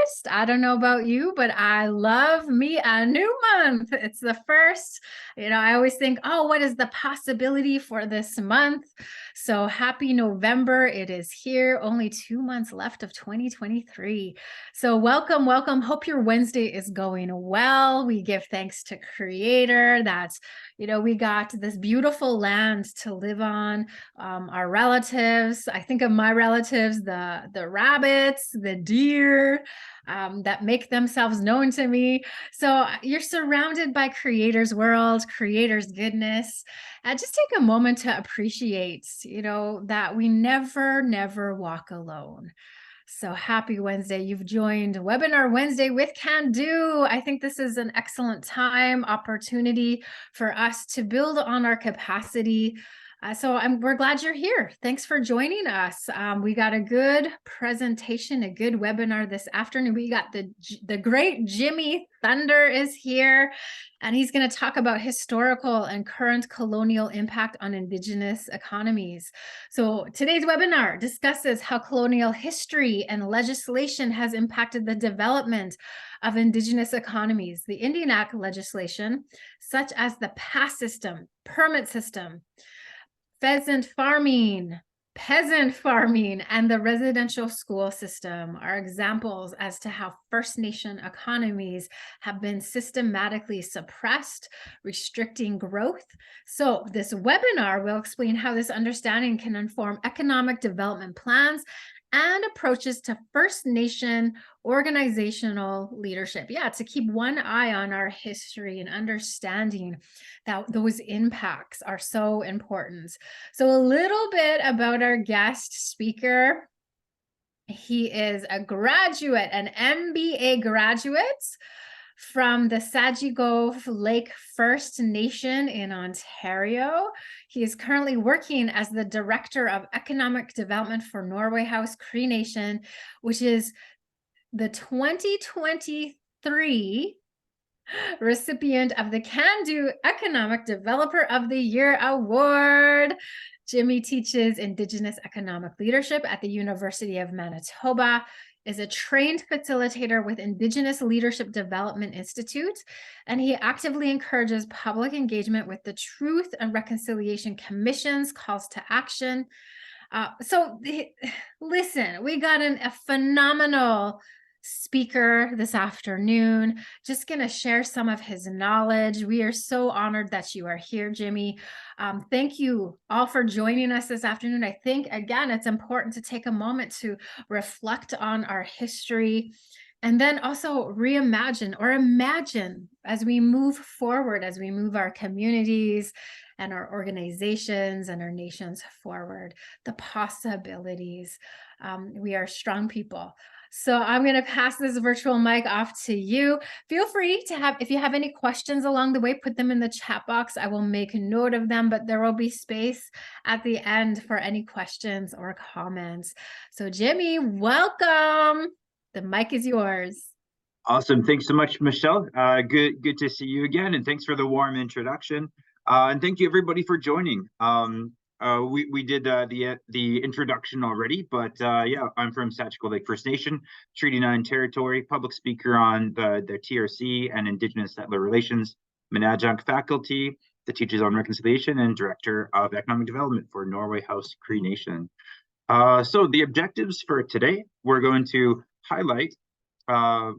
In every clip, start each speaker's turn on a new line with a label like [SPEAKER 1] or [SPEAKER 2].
[SPEAKER 1] 1st. I don't know about you, but I love me a new month. It's the 1st. I always think, oh, what is the possibility for this month? So happy November. It is here. Only 2 months left of 2023. So welcome, welcome. Hope your Wednesday is going well. We give thanks to Creator that, we got this beautiful land to live on. Our relatives, I think of my relatives, the rabbits, the deer, that make themselves known to me. So you're surrounded by Creator's world, Creator's goodness. Just take a moment to appreciate, that we never walk alone. So happy Wednesday. You've joined Webinar Wednesday with Can Do. I think this is an excellent opportunity for us to build on our capacity. We're glad you're here. Thanks for joining us. We got a good presentation, a good webinar this afternoon. We got the great Jimmy Thunder is here, and he's going to talk about historical and current colonial impact on Indigenous economies. So today's webinar discusses how colonial history and legislation has impacted the development of Indigenous economies. The Indian Act legislation, such as the pass system, permit system, peasant farming, and the residential school system are examples as to how First Nation economies have been systematically suppressed, restricting growth. So this webinar will explain how this understanding can inform economic development plans and approaches to First Nation organizational leadership. Yeah, to keep one eye on our history and understanding that those impacts are so important. So a little bit about our guest speaker. He is a graduate, an MBA graduate from the Sagigo Lake First Nation in Ontario. He is currently working as the Director of Economic Development for Norway House Cree Nation, which is the 2023 recipient of the Can Do Economic Developer of the Year Award. Jimmy teaches Indigenous economic leadership at the University of Manitoba, is a trained facilitator with Indigenous Leadership Development Institute, and he actively encourages public engagement with the Truth and Reconciliation Commission's calls to action. Listen, we got a phenomenal speaker this afternoon, just going to share some of his knowledge. We are so honored that you are here, Jimmy. Thank you all for joining us this afternoon. I think, again, it's important to take a moment to reflect on our history and then also reimagine or imagine as we move forward, as we move our communities and our organizations and our nations forward, the possibilities. We are strong people. So I'm going to pass this virtual mic off to you. Feel free to if you have any questions along the way, put them in the chat box. I will make a note of them, but there will be space at the end for any questions or comments. So Jimmy, welcome. The mic is yours.
[SPEAKER 2] Awesome. Thanks so much, Michelle. Good to see you again. And thanks for the warm introduction. And thank you everybody for joining. We did the introduction already, but yeah, I'm from Sagigo Lake First Nation, Treaty 9 territory, public speaker on the TRC and Indigenous Settler Relations, I'm an adjunct faculty that teaches on reconciliation and director of economic development for Norway House Cree Nation. So the objectives for today, we're going to highlight how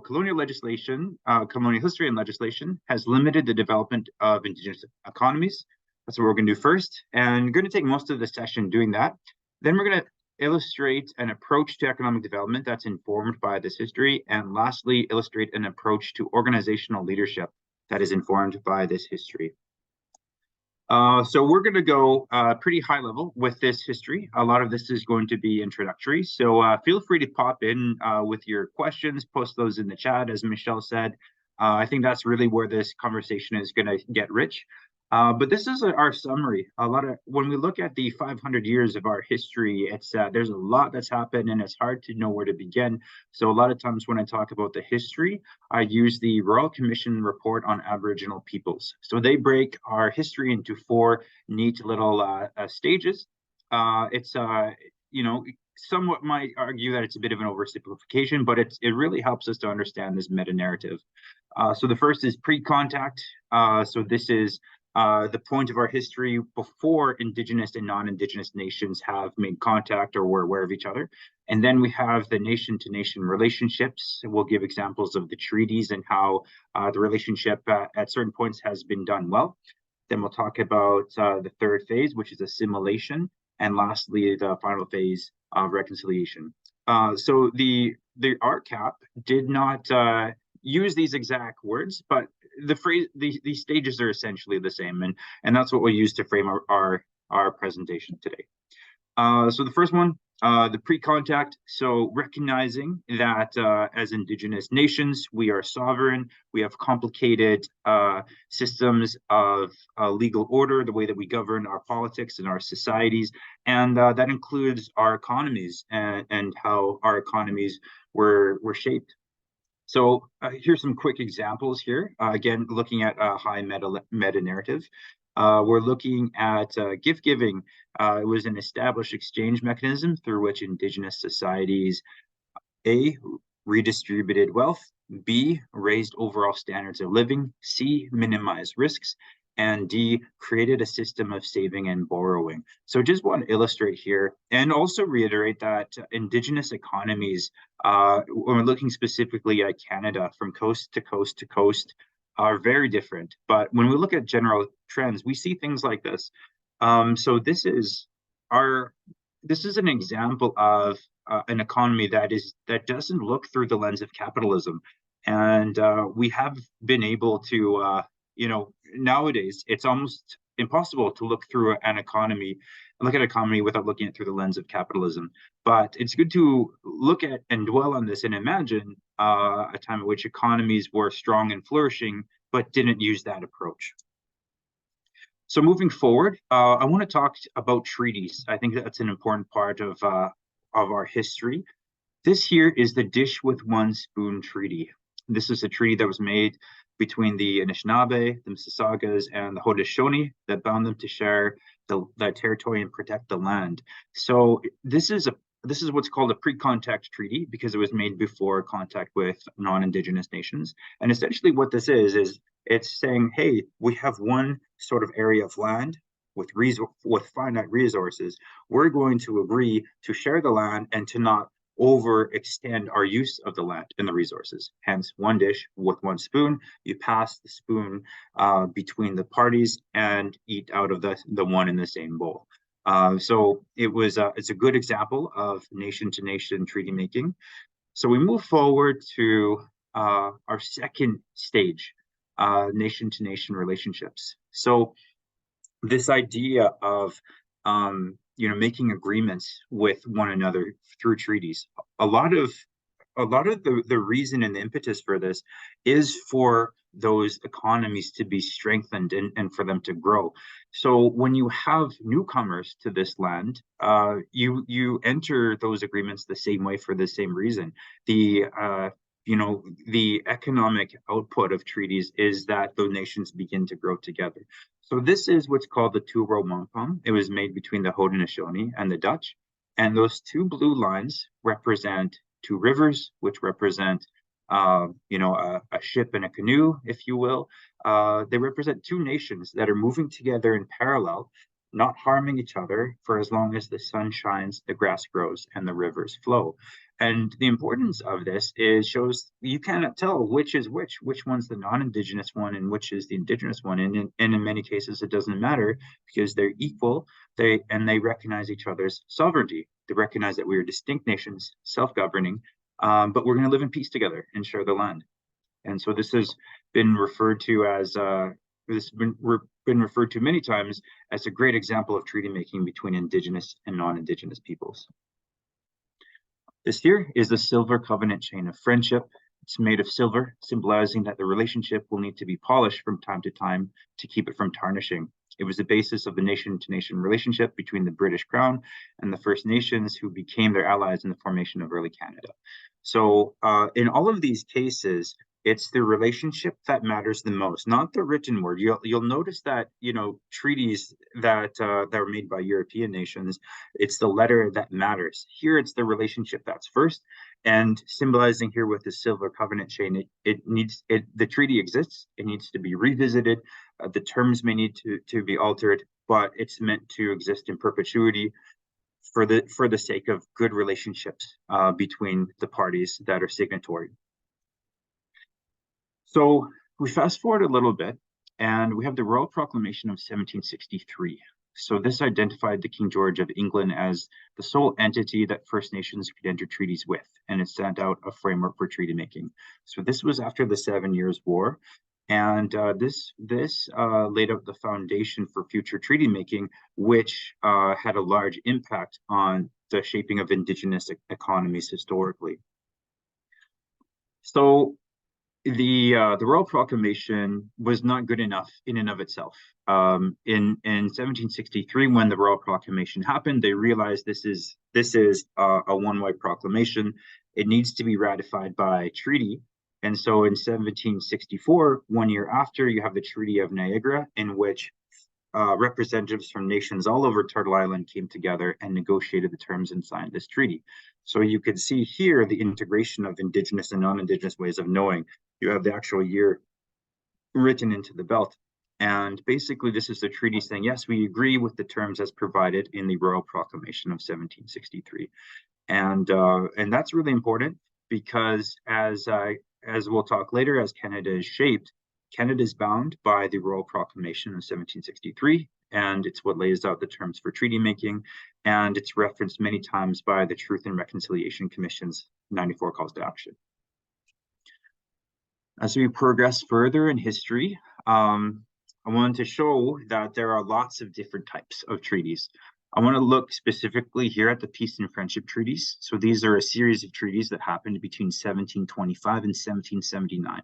[SPEAKER 2] colonial legislation, colonial history and legislation has limited the development of Indigenous economies. That's what we're going to do first, and we're going to take most of the session doing that. Then we're going to illustrate an approach to economic development that's informed by this history, and lastly, illustrate an approach to organizational leadership that is informed by this history. So we're going to go pretty high level with this history. A lot of this is going to be introductory, so feel free to pop in with your questions, post those in the chat, as Michelle said. I think that's really where this conversation is going to get rich. But this is our summary. When we look at the 500 years of our history, it's there's a lot that's happened and it's hard to know where to begin. So a lot of times when I talk about the history, I use the Royal Commission report on Aboriginal peoples. So they break our history into 4 neat little stages. somewhat might argue that it's a bit of an oversimplification, but it really helps us to understand this meta narrative. So the first is pre-contact. So this is the point of our history before Indigenous and non-Indigenous nations have made contact or were aware of each other. And then we have the nation-to-nation relationships. We'll give examples of the treaties and how the relationship at certain points has been done well. Then we'll talk about the third phase, which is assimilation. And lastly, the final phase of reconciliation. So the RCAP did not use these exact words, but these stages are essentially the same, and that's what we'll use to frame our presentation today. So the first one, the pre-contact. So recognizing that as Indigenous nations, we are sovereign. We have complicated systems of legal order, the way that we govern our politics and our societies, and that includes our economies and how our economies were shaped. So here's some quick examples here. Again, looking at a high meta narrative. We're looking at gift giving. It was an established exchange mechanism through which Indigenous societies, A, redistributed wealth, B, raised overall standards of living, C, minimized risks, and D, created a system of saving and borrowing. So just want to illustrate here and also reiterate that Indigenous economies, when we're looking specifically at Canada from coast to coast to coast, are very different. But when we look at general trends, we see things like this. So this is an example of an economy that doesn't look through the lens of capitalism, and we have been able to, nowadays it's almost impossible to look at an economy without looking at it through the lens of capitalism. But it's good to look at and dwell on this and imagine a time in which economies were strong and flourishing, but didn't use that approach. So moving forward, I want to talk about treaties. I think that's an important part of our history. This here is the Dish with One Spoon Treaty. This is a treaty that was made between the Anishinaabe, the Mississaugas, and the Haudenosaunee that bound them to share the territory and protect the land. So this is what's called a pre-contact treaty because it was made before contact with non-Indigenous nations. And essentially what this is it's saying, hey, we have one sort of area of land with finite resources. We're going to agree to share the land and to not overextend our use of the land and the resources. Hence, one dish with one spoon. You pass the spoon between the parties and eat out of the one in the same bowl. So it's a good example of nation-to-nation treaty making. So we move forward to our second stage, nation-to-nation relationships. So this idea of making agreements with one another through treaties. A lot of the reason and the impetus for this is for those economies to be strengthened and for them to grow. So when you have newcomers to this land, you enter those agreements the same way for the same reason. The economic output of treaties is that the nations begin to grow together. So this is what's called the Two-Row Wampum. It was made between the Haudenosaunee and the Dutch. And those two blue lines represent two rivers, which represent, a ship and a canoe, if you will. They represent two nations that are moving together in parallel, not harming each other for as long as the sun shines, the grass grows, and the rivers flow. And the importance of this shows you cannot tell which is which one's the non-Indigenous one and which is the Indigenous one. And in many cases, it doesn't matter because they're equal. They recognize each other's sovereignty. They recognize that we are distinct nations, self-governing, but we're going to live in peace together and share the land. And so this has been referred to as been referred to many times as a great example of treaty making between Indigenous and non-Indigenous peoples. This here is the silver covenant chain of friendship. It's made of silver, symbolizing that the relationship will need to be polished from time to time to keep it from tarnishing. It was the basis of the nation-to-nation relationship between the British Crown and the First Nations, who became their allies in the formation of early Canada. So in all of these cases, It's the relationship that matters the most, not the written word. You'll notice that, treaties that were made by European nations, it's the letter that matters. Here, it's the relationship that's first, and symbolizing here with the silver covenant chain, the treaty exists. It needs to be revisited. The terms may need to be altered, but it's meant to exist in perpetuity for the sake of good relationships between the parties that are signatory. So we fast forward a little bit, and we have the Royal Proclamation of 1763. So this identified the King George of England as the sole entity that First Nations could enter treaties with, and it sent out a framework for treaty making. So this was after the 7 Years' War, and this laid out the foundation for future treaty making, which had a large impact on the shaping of Indigenous economies historically. So the Royal Proclamation was not good enough in and of itself. In 1763, when the Royal Proclamation happened, they realized this is a one-way proclamation. It needs to be ratified by treaty. And so in 1764, 1 year after, you have the Treaty of Niagara, in which representatives from nations all over Turtle Island came together and negotiated the terms and signed this treaty. So you can see here the integration of Indigenous and non-Indigenous ways of knowing. You have the actual year written into the belt. And basically, this is the treaty saying, yes, we agree with the terms as provided in the Royal Proclamation of 1763. And that's really important because as we'll talk later, as Canada is shaped, Canada is bound by the Royal Proclamation of 1763, and it's what lays out the terms for treaty making, and it's referenced many times by the Truth and Reconciliation Commission's 94 calls to action. As we progress further in history, I wanted to show that there are lots of different types of treaties. I want to look specifically here at the peace and friendship treaties. So these are a series of treaties that happened between 1725 and 1779.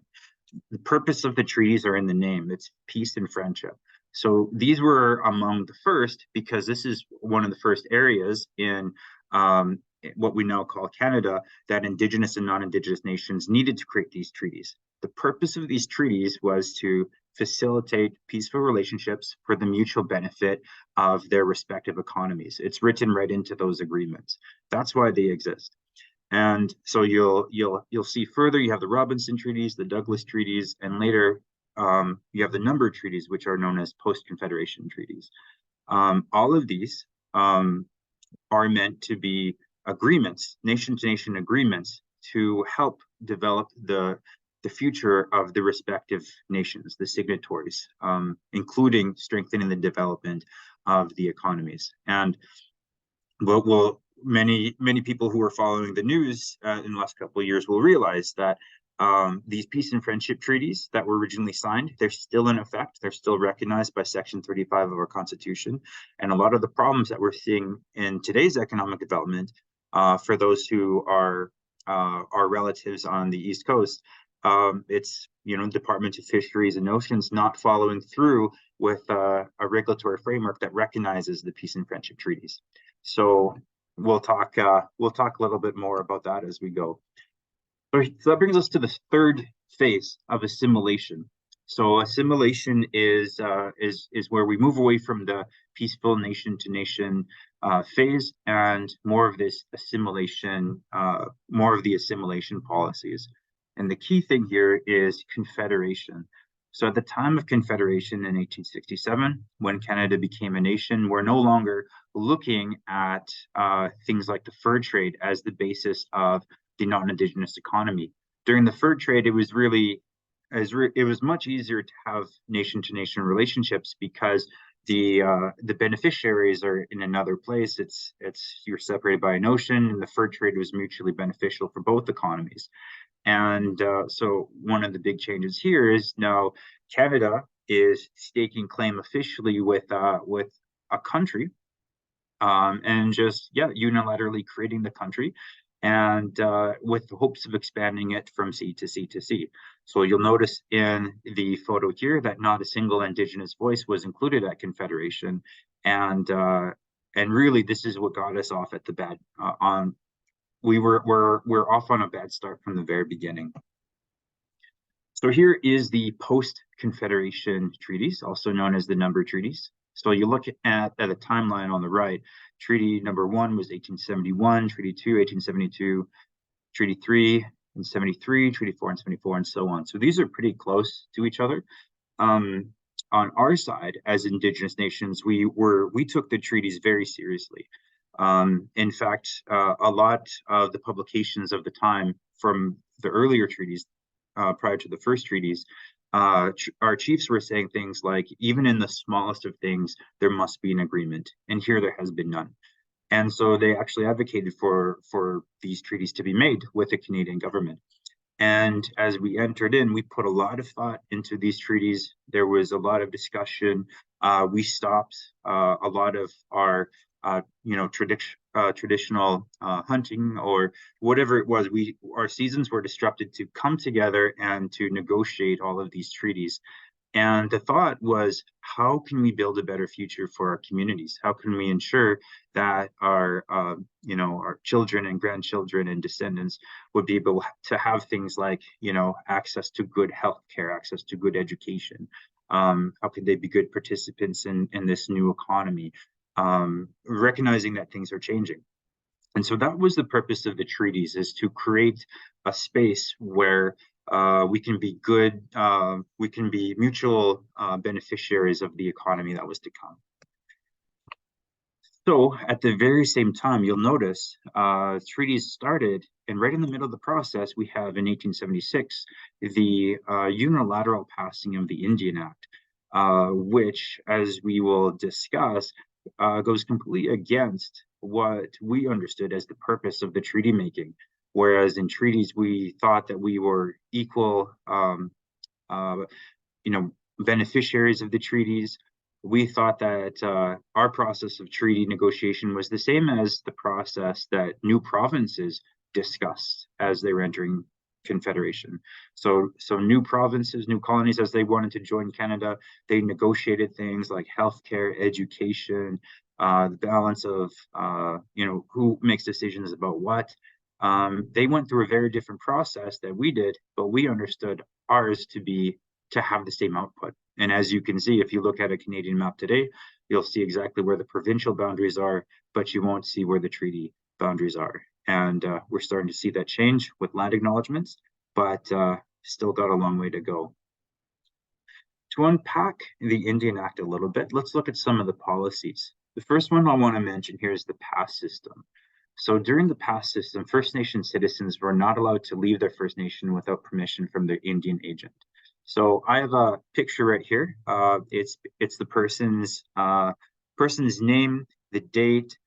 [SPEAKER 2] The purpose of the treaties are in the name. It's peace and friendship. So these were among the first because this is one of the first areas in what we now call Canada that Indigenous and non-Indigenous nations needed to create these treaties. The purpose of these treaties was to facilitate peaceful relationships for the mutual benefit of their respective economies. It's written right into those agreements. That's why they exist. And so you'll see further, you have the Robinson treaties, the Douglas treaties, and later you have the number of treaties, which are known as post-confederation treaties. All of these are meant to be agreements, nation-to-nation agreements, to help develop the future of the respective nations, the signatories, including strengthening the development of the economies. And many people who are following the news in the last couple of years will realize that these peace and friendship treaties that were originally signed, they're still in effect. They're still recognized by Section 35 of our Constitution. And a lot of the problems that we're seeing in today's economic development, for those who are our relatives on the East Coast, it's Department of Fisheries and Oceans not following through with a regulatory framework that recognizes the peace and friendship treaties. So we'll talk a little bit more about that as we go. So that brings us to the third phase of assimilation. So assimilation is where we move away from the peaceful nation-to-nation phase and more of this assimilation, more of the assimilation policies. And the key thing here is confederation. So at the time of Confederation in 1867, when Canada became a nation, we're no longer looking at things like the fur trade as the basis of the non-Indigenous economy. During the fur trade, it was much easier to have nation-to-nation relationships because the beneficiaries are in another place. You're separated by an ocean, and the fur trade was mutually beneficial for both economies. And so one of the big changes here is now Canada is staking claim officially with a country, and just unilaterally creating the country, and with the hopes of expanding it from sea to sea to sea. So you'll notice in the photo here that not a single Indigenous voice was included at Confederation, and really this is what got us off at the bad we're off on a bad start from the very beginning. So here is the post-Confederation treaties, also known as the number treaties. So you look at the timeline on the right. Treaty number 1 was 1871, Treaty 2, 1872, Treaty 3 in 73, Treaty 4 in 74, and so on. So these are pretty close to each other. On our side, as Indigenous nations, we took the treaties very seriously. In fact, a lot of the publications of the time from the earlier treaties, prior to the first treaties, our chiefs were saying things like, even in the smallest of things, there must be an agreement. And here there has been none. And so they actually advocated for these treaties to be made with the Canadian government. And as we entered in, we put a lot of thought into these treaties. There was a lot of discussion. We stopped a lot of our, traditional hunting or whatever it was. Our seasons were disrupted to come together and to negotiate all of these treaties. And the thought was, how can we build a better future for our communities? How can we ensure that our children and grandchildren and descendants would be able to have things like, access to good healthcare, access to good education? How could they be good participants in this new economy? Recognizing that things are changing. And so that was the purpose of the treaties, is to create a space where we can be good, we can be mutual beneficiaries of the economy that was to come. So at the very same time, you'll notice treaties started, and right in the middle of the process, we have in 1876, the unilateral passing of the Indian Act, which, as we will discuss, goes completely against what we understood as the purpose of the treaty making. Whereas in treaties, we thought that we were equal, beneficiaries of the treaties. We thought that our process of treaty negotiation was the same as the process that new provinces discussed as they were entering Confederation. So new provinces, new colonies, as they wanted to join Canada, they negotiated things like healthcare, education, the balance of who makes decisions about what. They went through a very different process that we did, but we understood ours to have the same output. And as you can see, if you look at a Canadian map today, you'll see exactly where the provincial boundaries are, but you won't see where the treaty boundaries are. And we're starting to see that change with land acknowledgements, but still got a long way to go. To unpack the Indian Act a little bit, let's look at some of the policies. The first one I want to mention here is the pass system. So during the pass system, First Nation citizens were not allowed to leave their First Nation without permission from their Indian agent. So I have a picture right here. It's the person's name, the date,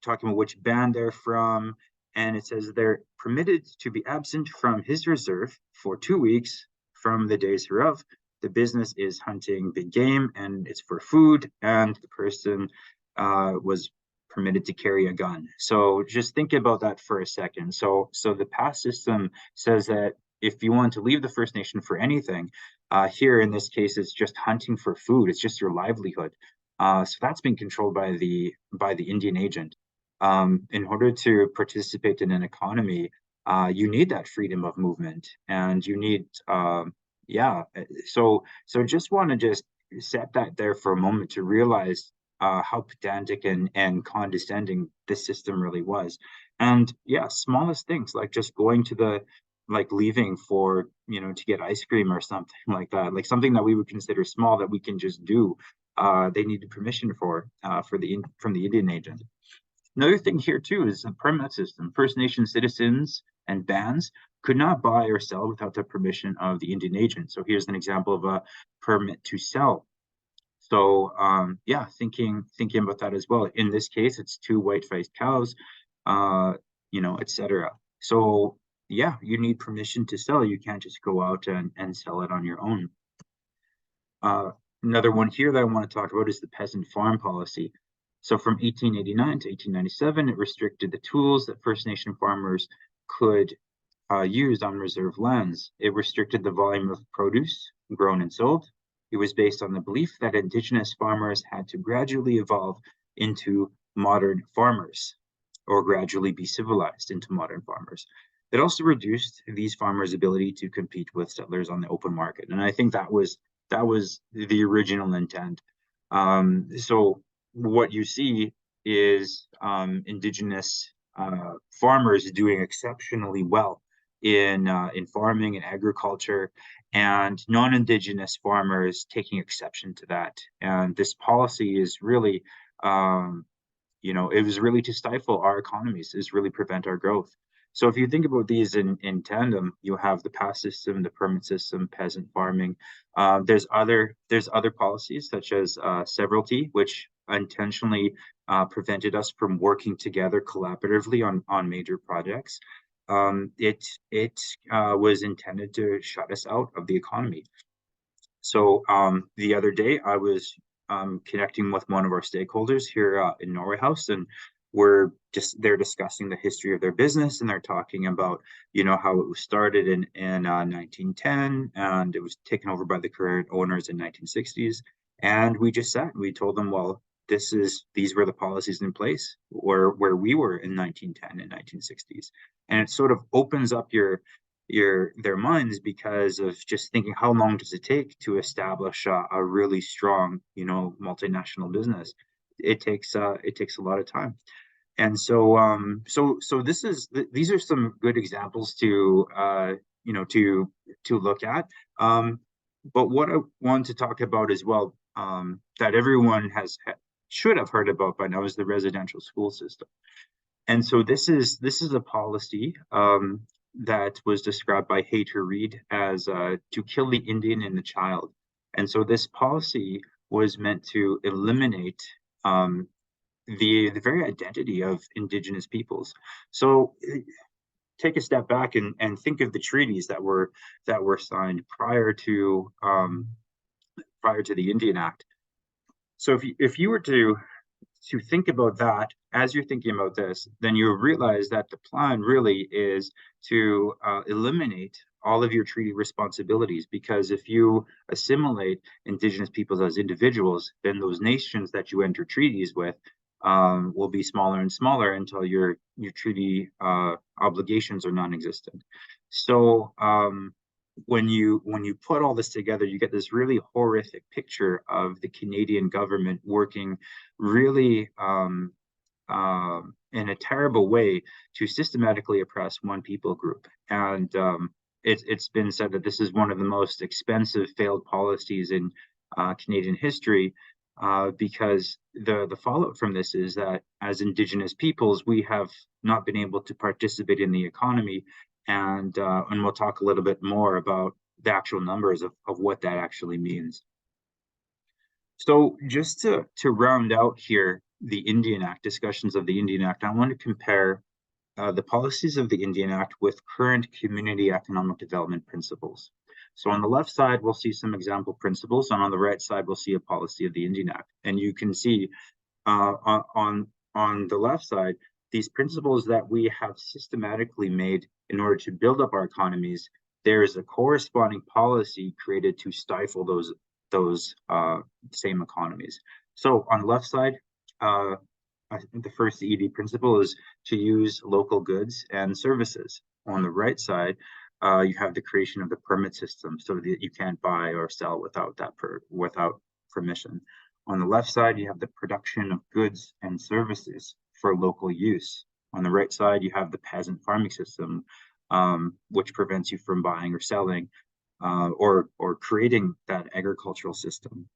[SPEAKER 2] talking about which band they're from, and it says they're permitted to be absent from his reserve for 2 weeks from the days hereof. The business is hunting big game, and it's for food, and the person was permitted to carry a gun. So just think about that for a second. So the pass system says that if you want to leave the First Nation for anything, here in this case, it's just hunting for food. It's just your livelihood. So that's been controlled by the Indian agent. In order to participate in an economy, you need that freedom of movement, and you need, So just want to just set that there for a moment to realize how pedantic and condescending this system really was. And yeah, smallest things like just going to leaving for, to get ice cream or something like that, like something that we would consider small that we can just do. They needed permission from the Indian agent. Another thing here too is a permit system. First Nation citizens and bands could not buy or sell without the permission of the Indian agent. So here's an example of a permit to sell. So thinking about that as well. In this case, it's 2 white-faced cows, etc. So yeah, you need permission to sell. You can't just go out and sell it on your own. Another one here that I want to talk about is the peasant farm policy. So from 1889 to 1897, it restricted the tools that First Nation farmers could use on reserve lands. It restricted the volume of produce grown and sold. It was based on the belief that Indigenous farmers had to gradually evolve into modern farmers, or gradually be civilized into modern farmers. It also reduced these farmers' ability to compete with settlers on the open market, and I think that was the original intent. So what you see is Indigenous farmers doing exceptionally well in farming and agriculture, and non-Indigenous farmers taking exception to that. And this policy is really, it was really to stifle our economies, is really prevent our growth. So if you think about these in tandem, you have the pass system, the permit system, peasant farming. There's other policies such as severalty, which intentionally prevented us from working together collaboratively on major projects. It was intended to shut us out of the economy. So the other day, I was connecting with one of our stakeholders here in Norway House, and they're discussing the history of their business, and they're talking about how it was started in 1910, and it was taken over by the current owners in 1960s. And we just sat and we told them, well, these were the policies in place where we were in 1910 and 1960s, and it sort of opens up their minds, because of just thinking, how long does it take to establish a really strong multinational business? It takes a lot of time. And so these are some good examples to look at. But what I want to talk about as well, that everyone should have heard about by now, is the residential school system. And so this is a policy that was described by Hayter Reed as to kill the Indian in the child. And so this policy was meant to eliminate the very identity of Indigenous peoples. So take a step back and think of the treaties that were signed prior to the Indian Act. So if you were to think about that as you're thinking about this, then you realize that the plan really is to eliminate all of your treaty responsibilities. Because if you assimilate Indigenous peoples as individuals, then those nations that you enter treaties with will be smaller and smaller until your treaty obligations are non-existent. So when you put all this together, you get this really horrific picture of the Canadian government working really in a terrible way to systematically oppress one people group. And it's been said that this is one of the most expensive failed policies in Canadian history, because the fallout from this is that as Indigenous peoples, we have not been able to participate in the economy. And we'll talk a little bit more about the actual numbers of what that actually means. So just to round out here the Indian Act, discussions of the Indian Act, I want to compare the policies of the Indian Act with current community economic development principles. So on the left side, we'll see some example principles, and on the right side, we'll see a policy of the Indian Act. And you can see on the left side, these principles that we have systematically made in order to build up our economies, there is a corresponding policy created to stifle those same economies. So on the left side, I think the first ED principle is to use local goods and services. On the right side, you have the creation of the permit system, so that you can't buy or sell without permission. On the left side, you have the production of goods and services for local use. On the right side, you have the peasant farming system, which prevents you from buying or selling or creating that agricultural system.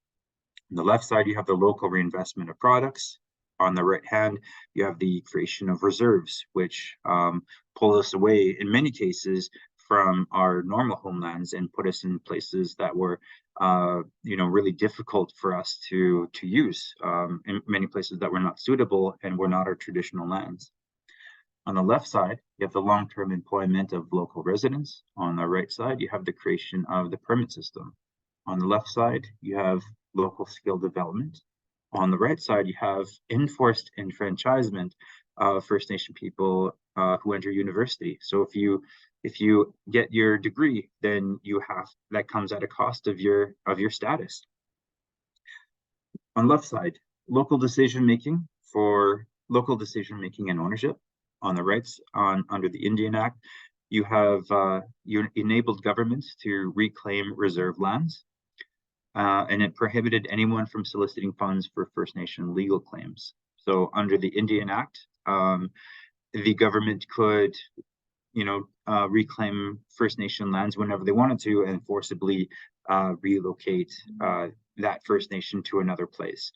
[SPEAKER 2] On the left side, you have the local reinvestment of products. On the right hand, you have the creation of reserves, which pull us away, in many cases, from our normal homelands and put us in places that were, really difficult for us to use, in many places that were not suitable and were not our traditional lands. On the left side, you have the long-term employment of local residents. On the right side, you have the creation of the permit system. On the left side, you have local skill development. On the right side, you have enforced enfranchisement of First Nation people who enter university. So if you get your degree, then that comes at a cost of your status. On the left side, local decision making and ownership. On the right, under the Indian Act, you enabled governments to reclaim reserve lands, and it prohibited anyone from soliciting funds for First Nation legal claims. So under the Indian Act, the government could, reclaim First Nation lands whenever they wanted to and forcibly relocate that First Nation to another place.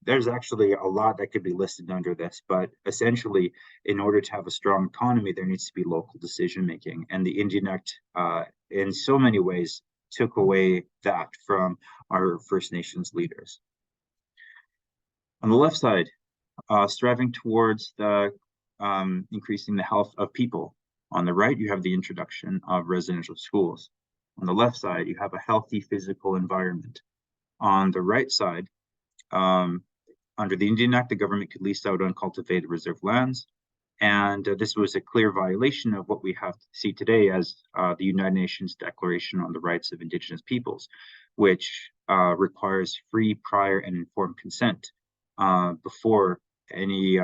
[SPEAKER 2] There's actually a lot that could be listed under this, but essentially, in order to have a strong economy, there needs to be local decision making. And the Indian Act, in so many ways, took away that from our First Nations leaders. On the left side, striving towards the increasing the health of people. On the right, you have the introduction of residential schools. On the left side, you have a healthy physical environment. On the right side, under the Indian Act, the government could lease out uncultivated reserve lands. And this was a clear violation of what we have to see today as the United Nations Declaration on the Rights of Indigenous Peoples, which requires free, prior, and informed consent before any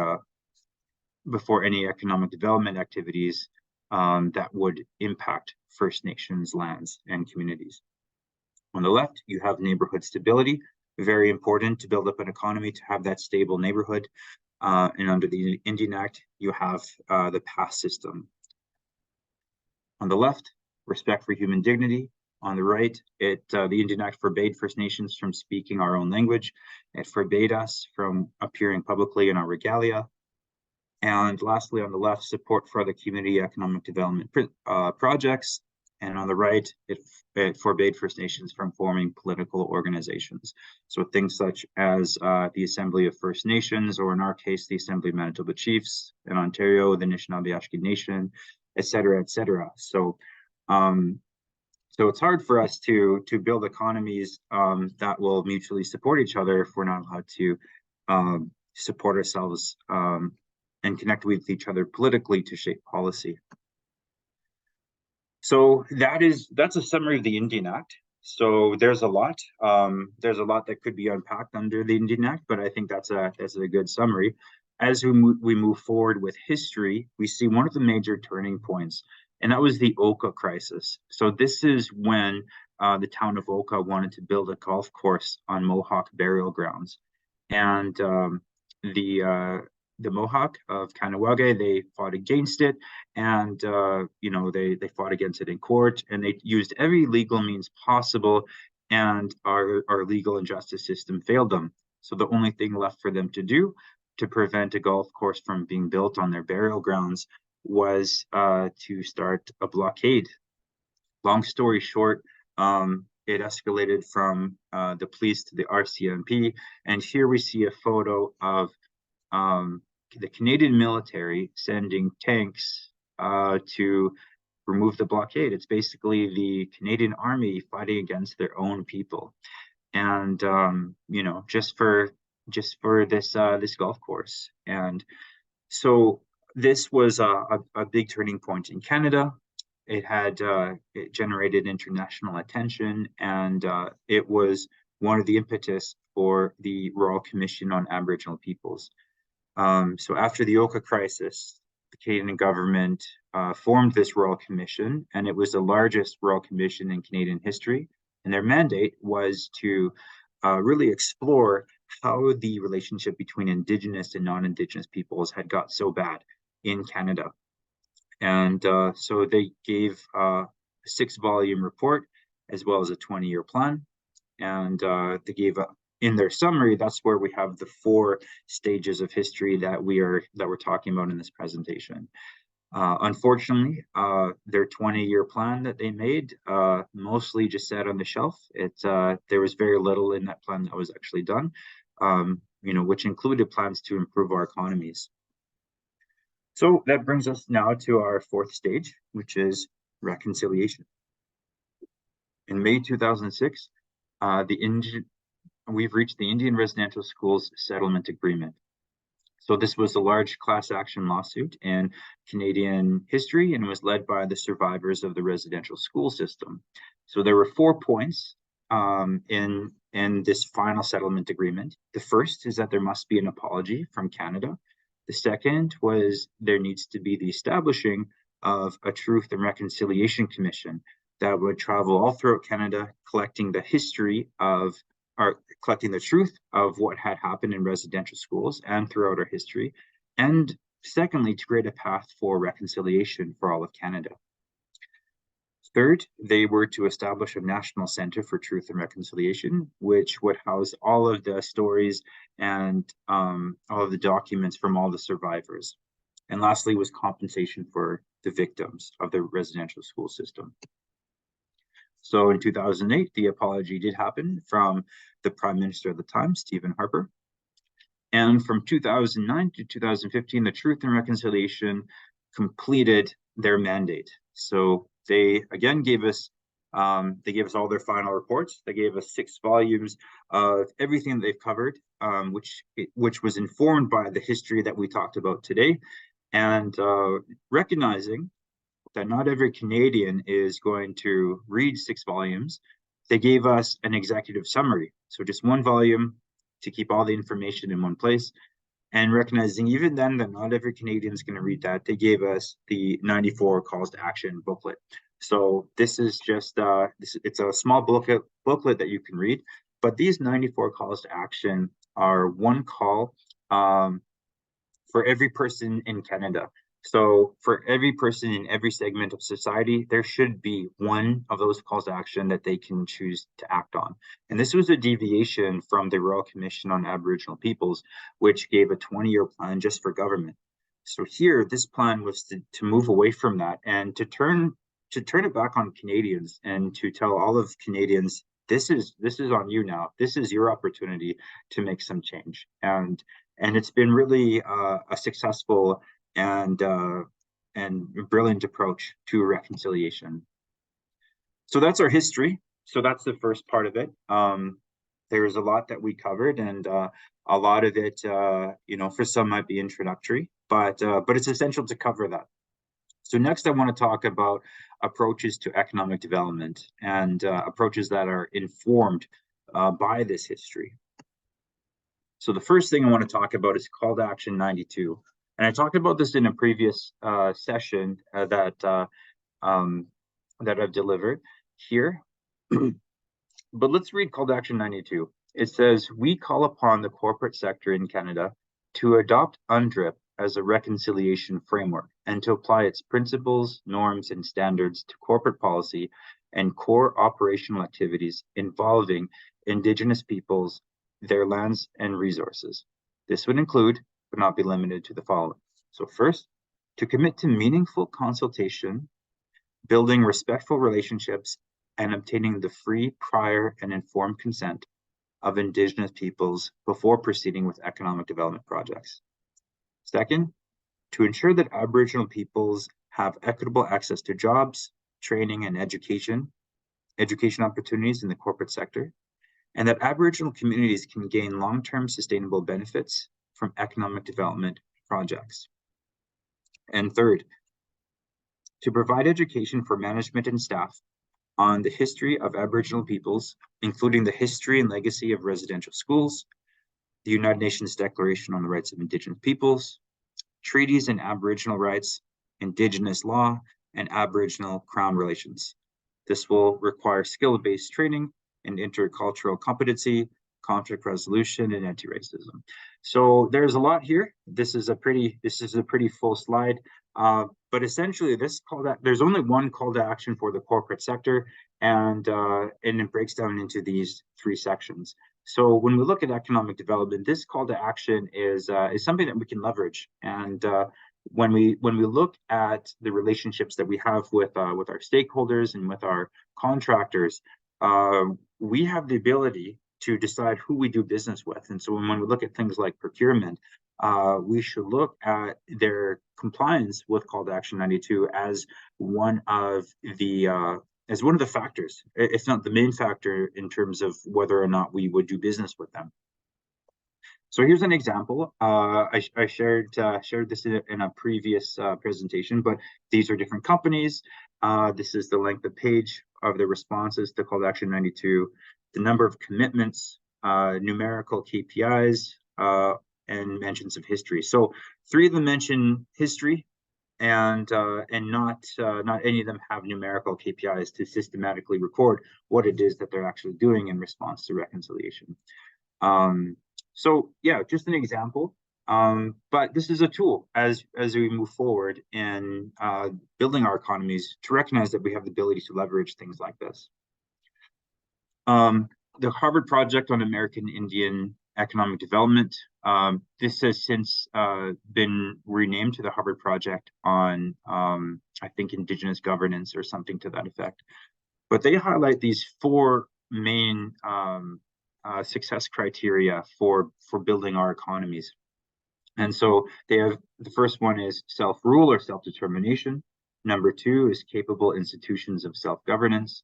[SPEAKER 2] economic development activities that would impact First Nations lands and communities. On the left, you have neighborhood stability, very important to build up an economy to have that stable neighborhood. And under the Indian Act, you have the pass system. On the left, respect for human dignity. On the right, the Indian Act forbade First Nations from speaking our own language. It forbade us from appearing publicly in our regalia. And lastly, on the left, support for other community economic development projects. And on the right, it forbade First Nations from forming political organizations. So things such as the Assembly of First Nations, or in our case, the Assembly of Manitoba Chiefs, in Ontario, the Anishinaabe Nation, et cetera, et cetera. So it's hard for us to build economies that will mutually support each other if we're not allowed to support ourselves and connect with each other politically to shape policy. So that's a summary of the Indian Act. So there's a lot that could be unpacked under the Indian Act, but I think that's a good summary. As we move forward with history, we see one of the major turning points, and that was the Oka crisis. So this is when the town of Oka wanted to build a golf course on Mohawk burial grounds, and the Mohawk of Kanawage, they fought against it, and they fought against it in court, and they used every legal means possible, and our legal and justice system failed them. So the only thing left for them to do to prevent a golf course from being built on their burial grounds was to start a blockade. Long story short, it escalated from the police to the RCMP, and here we see a photo of the Canadian military sending tanks to remove the blockade. It's basically the Canadian Army fighting against their own people, and just for this golf course. And so this was a big turning point in Canada. It generated international attention, and it was one of the impetus for the Royal Commission on Aboriginal Peoples. So after the Oka crisis, the Canadian government formed this Royal Commission, and it was the largest Royal Commission in Canadian history. And their mandate was to really explore how the relationship between Indigenous and non-Indigenous peoples had got so bad in Canada. And so they gave a 6-volume report as well as a 20-year plan. And they gave in their summary, that's where we have the 4 stages of history that we're talking about in this presentation. Unfortunately, their 20-year plan that they made mostly just sat on the shelf. There was very little in that plan that was actually done, which included plans to improve our economies. So that brings us now to our 4th stage, which is reconciliation. In May 2006, we've reached the Indian Residential Schools Settlement Agreement. So this was a large class action lawsuit in Canadian history, and was led by the survivors of the residential school system. So there were 4 points in this final settlement agreement. The first is that there must be an apology from Canada. The second was there needs to be the establishing of a Truth and Reconciliation Commission that would travel all throughout Canada, collecting the history of, or collecting the truth of what had happened in residential schools and throughout our history. And secondly, to create a path for reconciliation for all of Canada. Third, they were to establish a national center for truth and reconciliation, which would house all of the stories and all of the documents from all the survivors. And lastly was compensation for the victims of the residential school system. So in 2008, the apology did happen from the Prime Minister at the time, Stephen Harper. And from 2009 to 2015, the Truth and Reconciliation completed their mandate. So they again gave us all their final reports. They gave us 6 volumes of everything they've covered, which was informed by the history that we talked about today, and recognizing that not every Canadian is going to read 6 volumes. They gave us an executive summary, so just 1 volume to keep all the information in one place. And recognizing even then that not every Canadian is going to read that, they gave us the 94 calls to action booklet. So this is just it's a small booklet that you can read, but these 94 calls to action are 1 call for every person in Canada. So for every person in every segment of society, there should be 1 of those calls to action that they can choose to act on. And this was a deviation from the Royal Commission on Aboriginal Peoples, which gave a 20-year plan just for government. So here, this plan was to move away from that and to turn it back on Canadians and to tell all of Canadians, this is on you now. This is your opportunity to make some change. And it's been really a successful and brilliant approach to reconciliation. So that's our history. So that's the first part of it. There's a lot that we covered, and a lot of it, for some might be introductory, but it's essential to cover that. So next, I want to talk about approaches to economic development and approaches that are informed by this history. So the first thing I want to talk about is Call to Action 92. And I talked about this in a previous session that I've delivered here. But let's read Call to Action 92. It says, we call upon the corporate sector in Canada to adopt UNDRIP as a reconciliation framework and to apply its principles, norms, and standards to corporate policy and core operational activities involving Indigenous peoples, their lands, and resources. This would include, but not be limited to, the following. So first, to commit to meaningful consultation, building respectful relationships, and obtaining the free, prior, and informed consent of Indigenous peoples before proceeding with economic development projects. Second, to ensure that Aboriginal peoples have equitable access to jobs, training, and education opportunities in the corporate sector, and that Aboriginal communities can gain long-term sustainable benefits from economic development projects. And third, to provide education for management and staff on the history of Aboriginal peoples, including the history and legacy of residential schools, the United Nations Declaration on the Rights of Indigenous Peoples, treaties and Aboriginal rights, Indigenous law, and Aboriginal Crown relations. This will require skill-based training in intercultural competency, conflict resolution, and anti-racism. So there's a lot here. This is a pretty full slide. But essentially, there's only 1 call to action for the corporate sector, and it breaks down into these 3 sections. So when we look at economic development, this call to action is something that we can leverage. And when we look at the relationships that we have with our stakeholders and with our contractors, we have the ability to decide who we do business with. And so when we look at things like procurement, we should look at their compliance with Call to Action 92 as one of the factors, if not the main factor, in terms of whether or not we would do business with them. So here's an example. I shared this in a previous presentation, but these are different companies. This is the length of page of the responses to Call to Action 92, the number of commitments, numerical KPIs, and mentions of history. So 3 of them mention history, and not any of them have numerical KPIs to systematically record what it is that they're actually doing in response to reconciliation. Um, so yeah, just an example. But this is a tool as we move forward in building our economies to recognize that we have the ability to leverage things like this. The Harvard Project on American Indian Economic Development. This has since been renamed to the Harvard Project on, I think, Indigenous governance or something to that effect. But they highlight these four main success criteria for building our economies. And so they have, the first one is self-rule or self-determination. Number two is capable institutions of self-governance.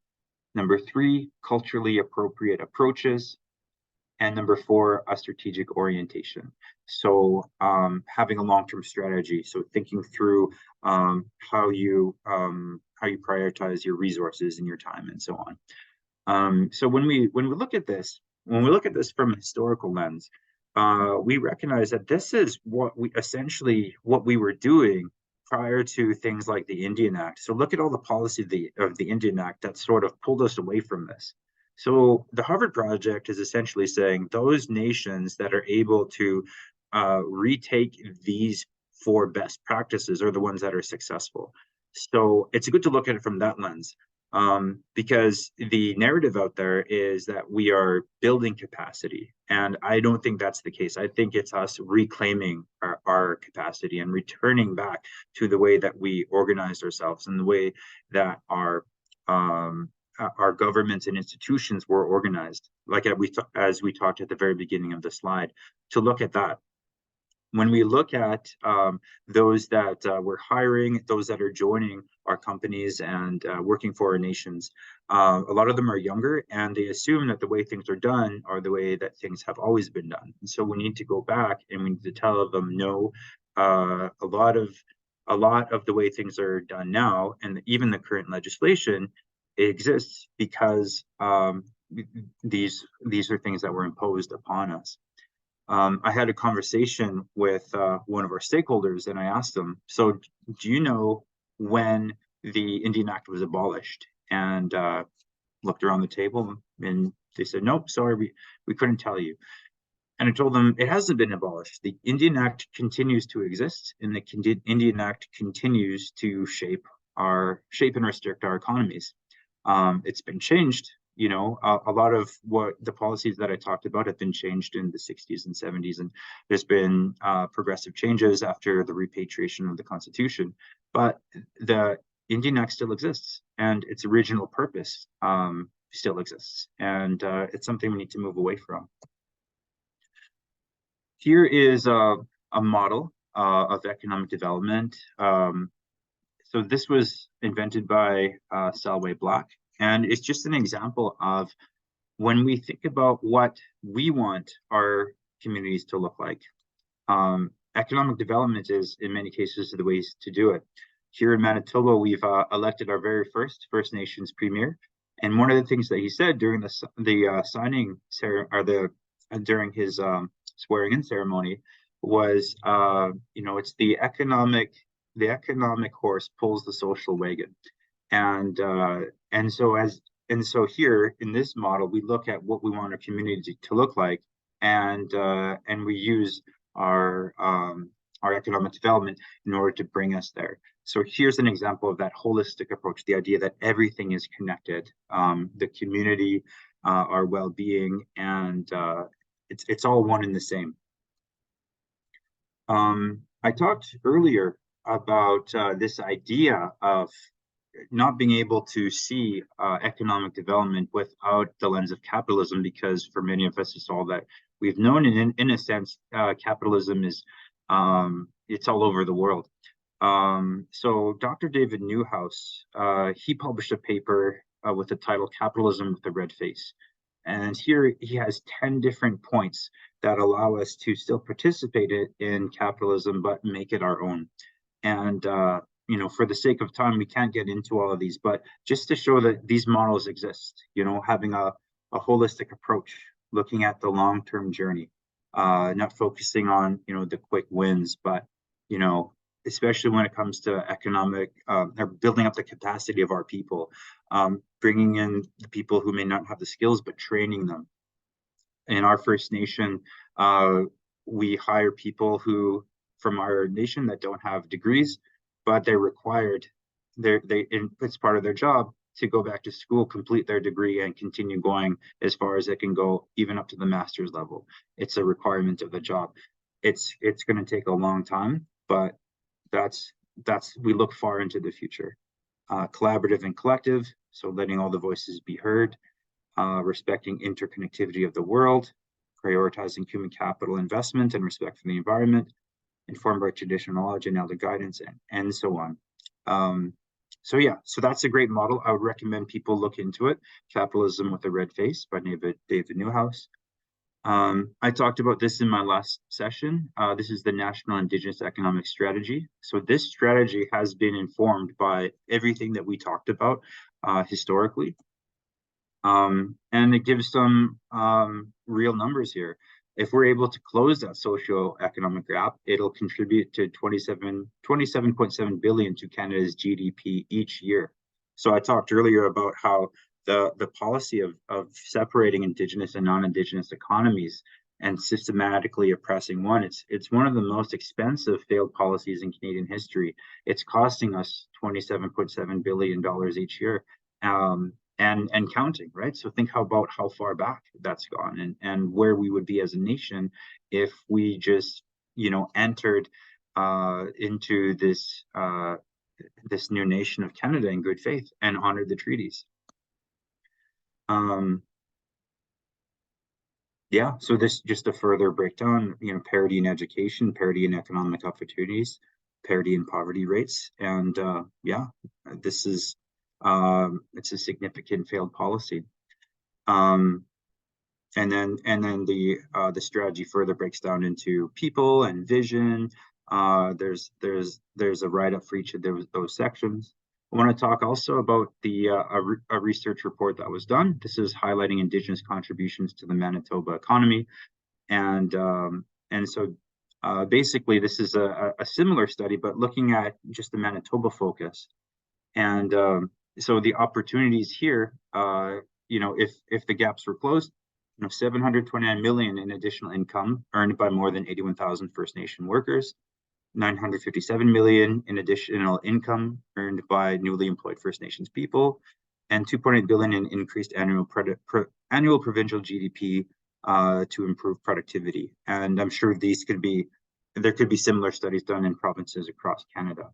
[SPEAKER 2] Number three, culturally appropriate approaches. And number four, a strategic orientation. So having a long-term strategy. So thinking through how you prioritize your resources and your time and so on. So when we look at this, from a historical lens, we recognize that this is what we were doing prior to things like the Indian Act. So look at all the policy of the Indian Act that sort of pulled us away from this. So the Harvard Project is essentially saying those nations that are able to retake these four best practices are the ones that are successful. So it's good to look at it from that lens. Because the narrative out there is that we are building capacity. And I don't think that's the case. I think it's us reclaiming our capacity and returning back to the way that we organized ourselves and the way that our governments and institutions were organized, like as we talked at the very beginning of the slide, to look at that. When we look at those that we're hiring, those that are joining our companies and working for our nations, a lot of them are younger and they assume that the way things are done are the way that things have always been done. And so we need to go back and we need to tell them no. A lot of the way things are done now, and even the current legislation, exists because these are things that were imposed upon us. I had a conversation with one of our stakeholders, and I asked them, "So, do you know when the Indian Act was abolished?" And looked around the table, and they said, "Nope, sorry, we couldn't tell you." And I told them it hasn't been abolished. The Indian Act continues to exist, and the Indian Act continues to shape and restrict our economies. It's been changed. A lot of what the policies that I talked about have been changed in the 60s and 70s, and there's been progressive changes after the repatriation of the Constitution. But the Indian Act still exists, and its original purpose still exists, and it's something we need to move away from. Here is a model of economic development. So this was invented by Selway Black, and it's just an example of when we think about what we want our communities to look like. Economic development is, in many cases, the ways to do it. Here in Manitoba, we've elected our very first First Nations premier, and one of the things that he said during the signing ceremony, during his swearing-in ceremony, was, it's the economic horse pulls the social wagon, and so here in this model, we look at what we want our community to look like, and we use our economic development in order to bring us there. So here's an example of that holistic approach, the idea that everything is connected, the community, our well-being, and it's all one and the same. I talked earlier about this idea of not being able to see economic development without the lens of capitalism, because for many of us, it's all that we've known. And in a sense, capitalism is, it's all over the world. So Dr. David Newhouse, he published a paper with the title Capitalism with a Red Face. And here he has 10 different points that allow us to still participate in capitalism, but make it our own. And for the sake of time, we can't get into all of these, but just to show that these models exist, having a holistic approach, looking at the long-term journey, not focusing on, the quick wins, but, especially when it comes to economic or building up the capacity of our people, bringing in the people who may not have the skills, but training them. In our First Nation, we hire people who from our nation that don't have degrees, but they're required. It's part of their job to go back to school, complete their degree, and continue going as far as it can go, even up to the master's level. It's a requirement of the job. It's going to take a long time, but that's we look far into the future. Collaborative and collective, so letting all the voices be heard, respecting interconnectivity of the world, prioritizing human capital investment and respect for the environment, informed by traditional knowledge and elder guidance, and so on. So yeah, so that's a great model. I would recommend people look into it. Capitalism with a Red Face by David Newhouse. I talked about this in my last session. This is the National Indigenous Economic Strategy. So this strategy has been informed by everything that we talked about historically. And it gives some real numbers here. If we're able to close that socio-economic gap, it'll contribute to 27.7 billion to Canada's GDP each year. So I talked earlier about how the policy of separating Indigenous and non-Indigenous economies and systematically oppressing one, it's one of the most expensive failed policies in Canadian history. It's costing us $27.7 billion each year. And counting, right? So think about how far back that's gone and where we would be as a nation if we just, entered into this this new nation of Canada in good faith and honored the treaties. Yeah, so this just a further breakdown, parity in education, parity in economic opportunities, parity in poverty rates, and yeah, this is it's a significant failed policy. And then the strategy further breaks down into people and vision. There's a write-up for each of those sections. I want to talk also about a research report that was done. This is highlighting Indigenous contributions to the Manitoba economy, and so basically this is a similar study, but looking at just the Manitoba focus. And so the opportunities here, if the gaps were closed, 729 million in additional income earned by more than 81,000 First Nation workers, 957 million in additional income earned by newly employed First Nations people, and 2.8 billion in increased annual provincial GDP to improve productivity. And I'm sure there could be similar studies done in provinces across Canada.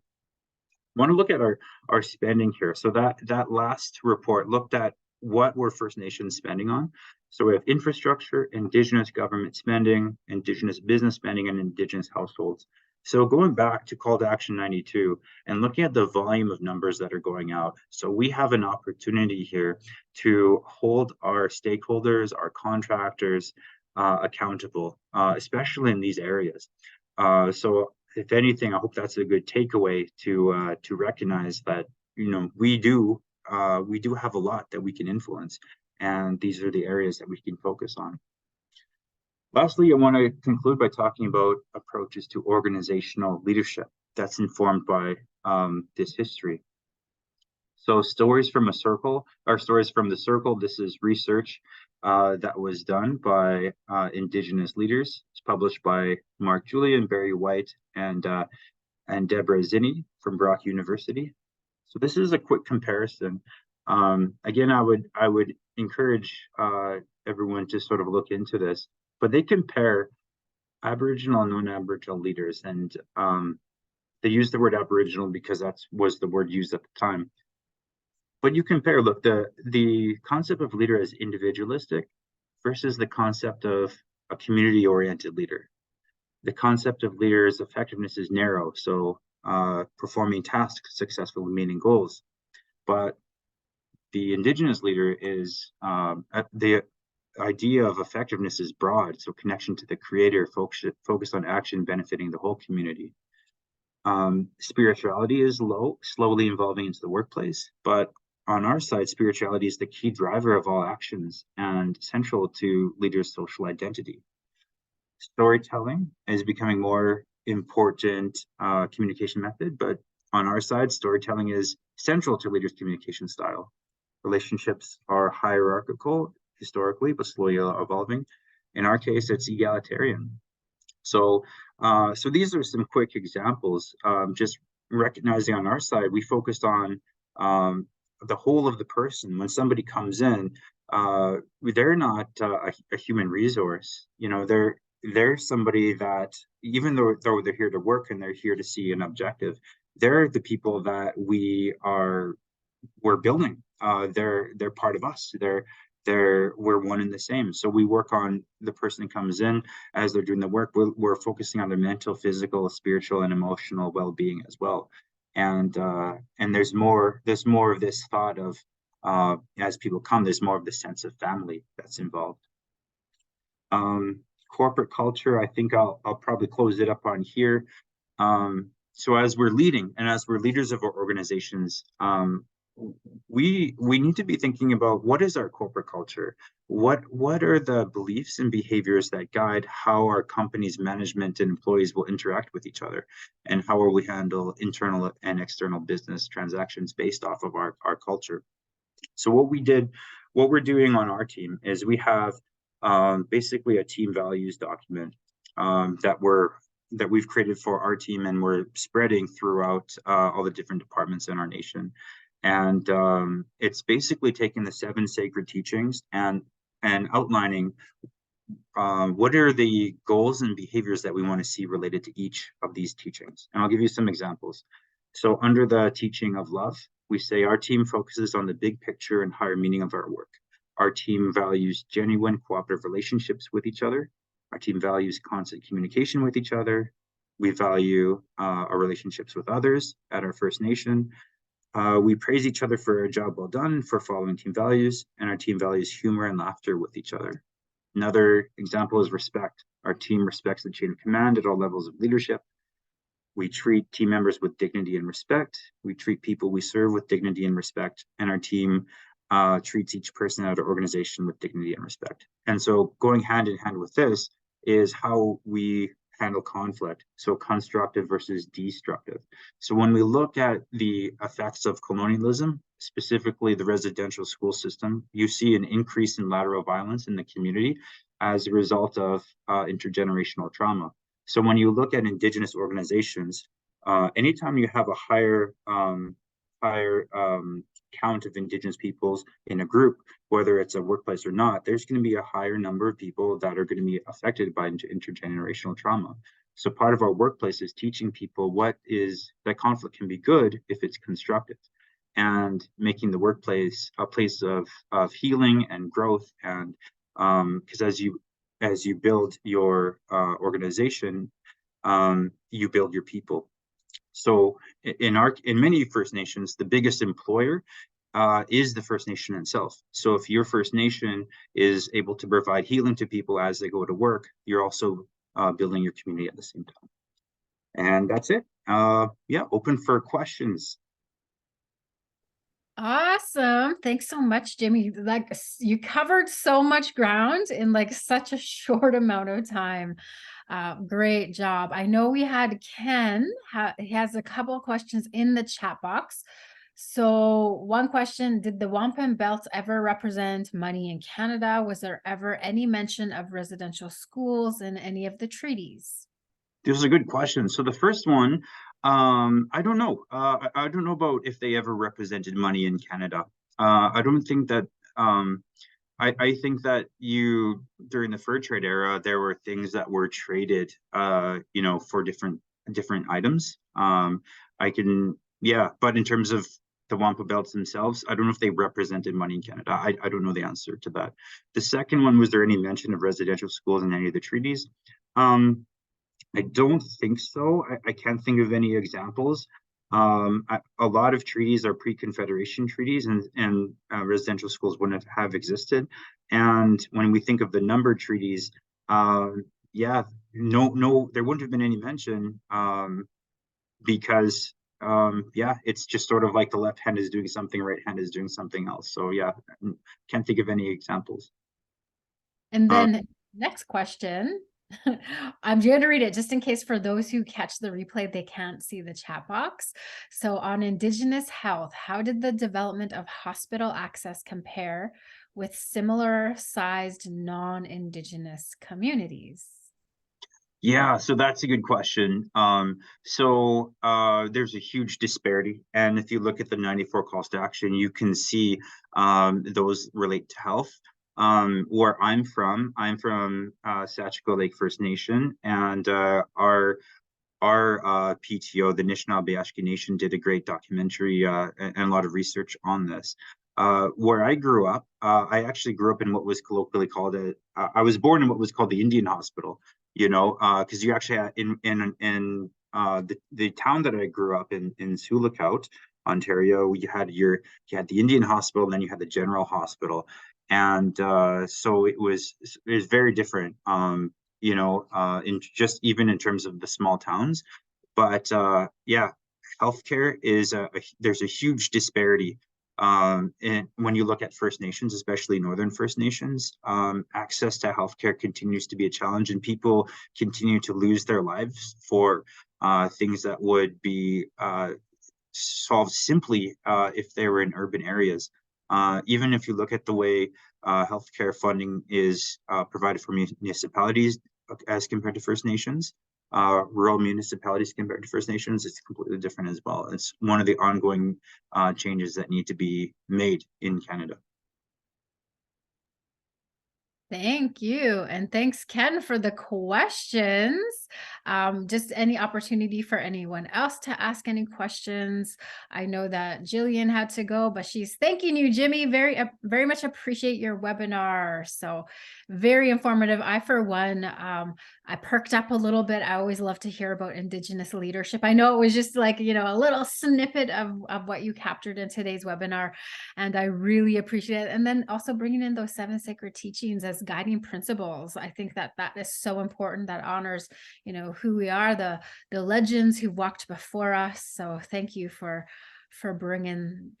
[SPEAKER 2] I want to look at our spending here. So that last report looked at what were First Nations spending on. So we have infrastructure, Indigenous government spending, Indigenous business spending, and Indigenous households. So going back to Call to Action 92 and looking at the volume of numbers that are going out. So we have an opportunity here to hold our stakeholders, our contractors accountable, especially in these areas. So if anything, I hope that's a good takeaway to recognize that we do have a lot that we can influence, and these are the areas that we can focus on. Lastly, I want to conclude by talking about approaches to organizational leadership that's informed by this history. So stories from the circle. This is research that was done by Indigenous leaders. It's published by Mark Julian, Barry White, and Deborah Zinni from Brock University. So this is a quick comparison. Again, I would encourage everyone to sort of look into this, but they compare Aboriginal and non-Aboriginal leaders, and they use the word Aboriginal because that was the word used at the time. But you compare, look, the concept of leader as individualistic versus the concept of a community-oriented leader. The concept of leader's effectiveness is narrow, so performing tasks successfully, meeting goals. But the Indigenous leader is the idea of effectiveness is broad, so connection to the creator, focused on action benefiting the whole community. Spirituality is low, slowly evolving into the workplace, but on our side, spirituality is the key driver of all actions and central to leaders' social identity. Storytelling is becoming more important communication method, but on our side, storytelling is central to leaders' communication style. Relationships are hierarchical historically, but slowly evolving. In our case, it's egalitarian. So, so these are some quick examples. Just recognizing on our side, we focused on the whole of the person. When somebody comes in, they're not a human resource. You know, they're somebody that even though they're here to work and they're here to see an objective, they're the people that we're building. They're part of us. We're one and the same. So we work on the person that comes in as they're doing the work. We're focusing on their mental, physical, spiritual, and emotional well-being as well. And there's more of this thought of as people come, there's more of the sense of family that's involved. Corporate culture, I think I'll probably close it up on here. So as we're leading and as we're leaders of our organizations, we need to be thinking about what is our corporate culture? What are the beliefs and behaviors that guide how our company's management and employees will interact with each other? And how will we handle internal and external business transactions based off of our culture? So what we're doing on our team is we have basically a team values document that we've created for our team, and we're spreading throughout all the different departments in our nation. And it's basically taking the 7 sacred teachings and outlining what are the goals and behaviors that we want to see related to each of these teachings. And I'll give you some examples. So under the teaching of love, we say our team focuses on the big picture and higher meaning of our work. Our team values genuine cooperative relationships with each other. Our team values constant communication with each other. We value our relationships with others at our First Nation. We praise each other for a job well done, for following team values, and our team values humor and laughter with each other. Another example is respect. Our team respects the chain of command at all levels of leadership. We treat team members with dignity and respect. We treat people we serve with dignity and respect, and our team treats each person at our organization with dignity and respect. And so going hand in hand with this is how we handle conflict, so constructive versus destructive. So when we look at the effects of colonialism, specifically the residential school system, you see an increase in lateral violence in the community as a result of intergenerational trauma. So when you look at Indigenous organizations, anytime you have a higher count of Indigenous peoples in a group, whether it's a workplace or not, there's going to be a higher number of people that are going to be affected by intergenerational trauma. So part of our workplace is teaching people that conflict can be good if it's constructive, and making the workplace a place of healing and growth. And because as you build your organization, you build your people. So in many First Nations, the biggest employer is the First Nation itself. So if your First Nation is able to provide healing to people as they go to work, you're also building your community at the same time. And that's it. Yeah, open for questions.
[SPEAKER 1] Awesome. Thanks so much, Jimmy. Like you covered so much ground in like such a short amount of time. Great job. I know we had Ken. He has a couple of questions in the chat box. So one question, did the wampum belt ever represent money in Canada? Was there ever any mention of residential schools in any of the treaties?
[SPEAKER 2] Those are good questions. So the first one, I don't know. I don't know about if they ever represented money in Canada. I don't think that. I think that during the fur trade era, there were things that were traded, for different items. But in terms of the wampum belts themselves, I don't know if they represented money in Canada. I don't know the answer to that. The second one, was there any mention of residential schools in any of the treaties? I don't think so. I can't think of any examples. A lot of treaties are pre-Confederation treaties, and residential schools wouldn't have existed. And when we think of the numbered treaties, no, there wouldn't have been any mention, because it's just sort of like the left hand is doing something, right hand is doing something else. So yeah, can't think of any examples.
[SPEAKER 1] And then next question. I'm going to read it just in case for those who catch the replay, they can't see the chat box. So, on Indigenous health, how did the development of hospital access compare with similar sized non Indigenous communities?
[SPEAKER 2] Yeah, so that's a good question. There's a huge disparity, and if you look at the 94 calls to action, you can see those relate to health. Where I'm from Satchko Lake First Nation, and our PTO, the Anishinaabe Nation, did a great documentary and a lot of research on this. Where I grew up, I actually grew up in what was colloquially called I was born in what was called the Indian Hospital. Because you actually had in the town that I grew up in Sulikout, Ontario, you had the Indian Hospital, and then you had the General Hospital, and so it was very different. In just even in terms of the small towns. But yeah, healthcare there's a huge disparity. And when you look at First Nations, especially Northern First Nations, access to healthcare continues to be a challenge, and people continue to lose their lives for things that would be solved simply if they were in urban areas. Even if you look at the way healthcare funding is provided for municipalities as compared to First Nations, rural municipalities compared to First Nations, it's completely different as well. It's one of the ongoing changes that need to be made in Canada.
[SPEAKER 1] Thank you. And thanks, Ken, for the questions. Just any opportunity for anyone else to ask any questions. I know that Jillian had to go, but she's thanking you, Jimmy. Very much appreciate your webinar. So very informative. I, for one, I perked up a little bit. I always love to hear about Indigenous leadership. I know it was just like, a little snippet of what you captured in today's webinar, and I really appreciate it. And then also bringing in those 7 sacred teachings as guiding principles. I think that is so important. That honors, who we are, the legends who walked before us. So thank you for bringing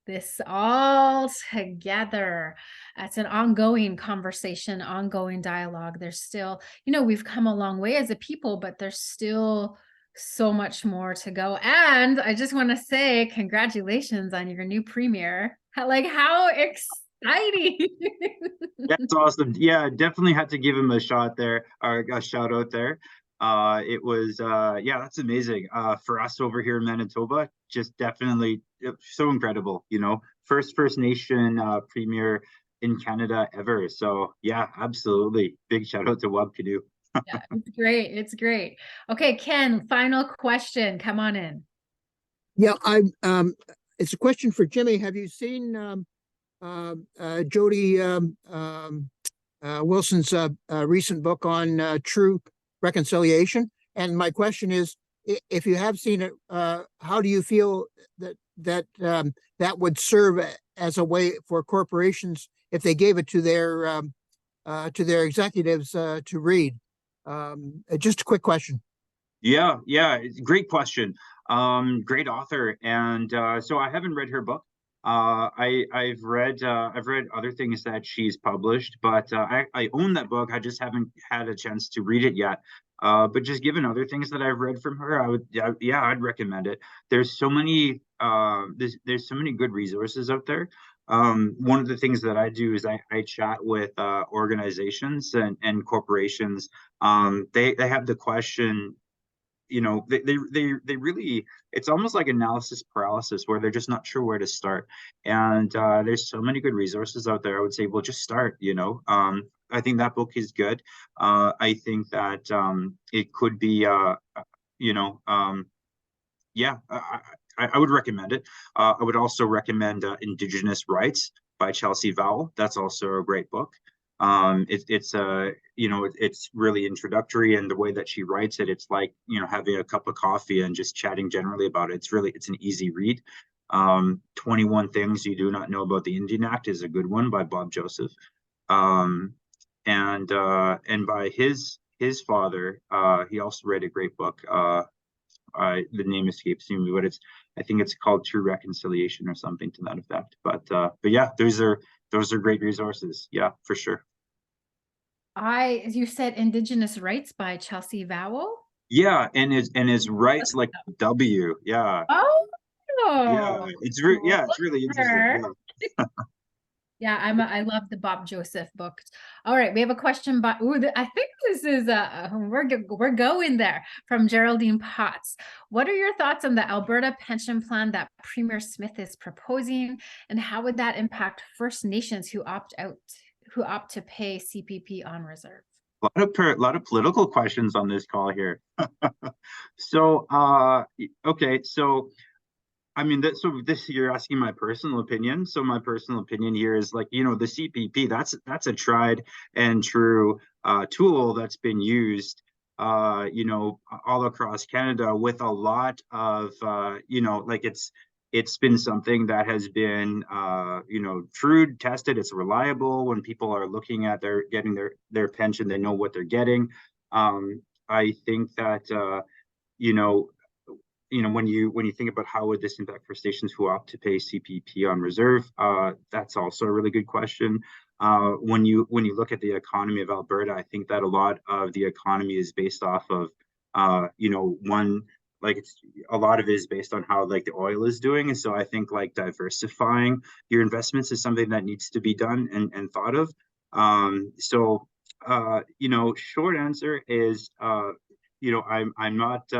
[SPEAKER 1] this all together. It's an ongoing conversation, ongoing dialogue. There's still, we've come a long way as a people, but there's still so much more to go. And I just want to say congratulations on your new premiere. Like, how exciting.
[SPEAKER 2] That's awesome. Yeah, definitely had to give him a shot there, or a shout out there. It was yeah, that's amazing. For us over here in Manitoba, just definitely so incredible, First Nation premier in Canada ever. So yeah, absolutely. Big shout out to Wub Canoe.
[SPEAKER 1] Yeah, it's great. It's great. Okay, Ken, final question. Come on in.
[SPEAKER 3] Yeah, it's a question for Jimmy. Have you seen Jody Wilson's recent book on true reconciliation? And my question is, if you have seen it, how do you feel that would serve as a way for corporations if they gave it to their executives to read? Just a quick question.
[SPEAKER 2] Yeah, great question. Great author, and so I haven't read her book. I've read other things that she's published, but I own that book. I just haven't had a chance to read it yet. But just given other things that I've read from her, I'd recommend it. There's so many there's so many good resources out there. One of the things that I do is I chat with organizations and corporations. They have the question, they really, it's almost like analysis paralysis, where they're just not sure where to start. And there's so many good resources out there. I would say, well, just start. I think that book is good. I think that it could be yeah, I would recommend it. I would also recommend Indigenous Rights by Chelsea Vowell. That's also a great book. It's really introductory, and the way that she writes it, it's like, having a cup of coffee and just chatting generally about it. It's an easy read. 21 Things You Do Not Know About the Indian Act is a good one by Bob Joseph. And by his father, he also read a great book. The name escapes me, but I think it's called True Reconciliation or something to that effect. But yeah, those are great resources. Yeah, for sure.
[SPEAKER 1] You said Indigenous Rights by Chelsea Vowell?
[SPEAKER 2] Yeah, and his rights like W. Yeah. Yeah,
[SPEAKER 1] Oh,
[SPEAKER 2] it's really interesting.
[SPEAKER 1] her.
[SPEAKER 2] Yeah.
[SPEAKER 1] Yeah, I love the Bob Joseph book. All right, we have a question by I think this is we're going there from Geraldine Potts. What are your thoughts on the Alberta pension plan that Premier Smith is proposing, and how would that impact First Nations who opt to pay CPP on reserve?
[SPEAKER 2] Lot of political questions on this call here. So, okay, so I mean, so this you're asking my personal opinion. So my personal opinion here is like, the CPP, that's a tried and true tool that's been used all across Canada with a lot of like it's been something that has been true, tested, it's reliable. When people are looking at getting their pension, they know what they're getting. I think that you know when you think about how would this impact First Nations who opt to pay CPP on reserve, that's also a really good question. When you look at the economy of Alberta, I think that a lot of the economy is based off of, one, like it's a lot of it is based on how like the oil is doing, and so I think like diversifying your investments is something that needs to be done and thought of. Short answer is, I'm not.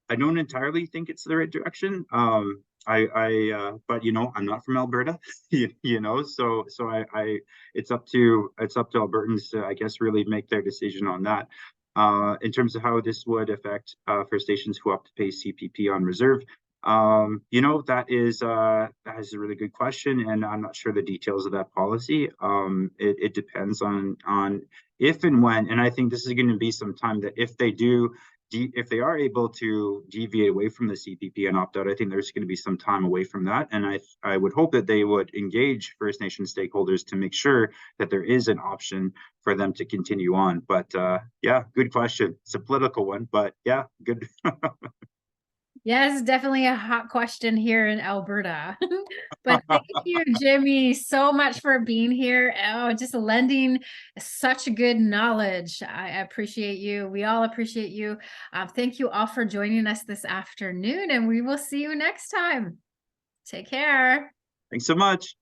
[SPEAKER 2] I don't entirely think it's the right direction. But I'm not from Alberta, it's up to Albertans to, I guess, really make their decision on that. In terms of how this would affect First Nations who opt to pay CPP on reserve, that is a really good question, and I'm not sure the details of that policy. It depends on if and when, and I think this is going to be some time that if they are able to deviate away from the CPP and opt out, I think there's going to be some time away from that. And I would hope that they would engage First Nation stakeholders to make sure that there is an option for them to continue on. But yeah, good question. It's a political one, but yeah, good.
[SPEAKER 1] Yes, definitely a hot question here in Alberta. But thank you, Jimmy, so much for being here. Oh, just lending such good knowledge. I appreciate you. We all appreciate you. Thank you all for joining us this afternoon, and we will see you next time. Take care.
[SPEAKER 2] Thanks so much.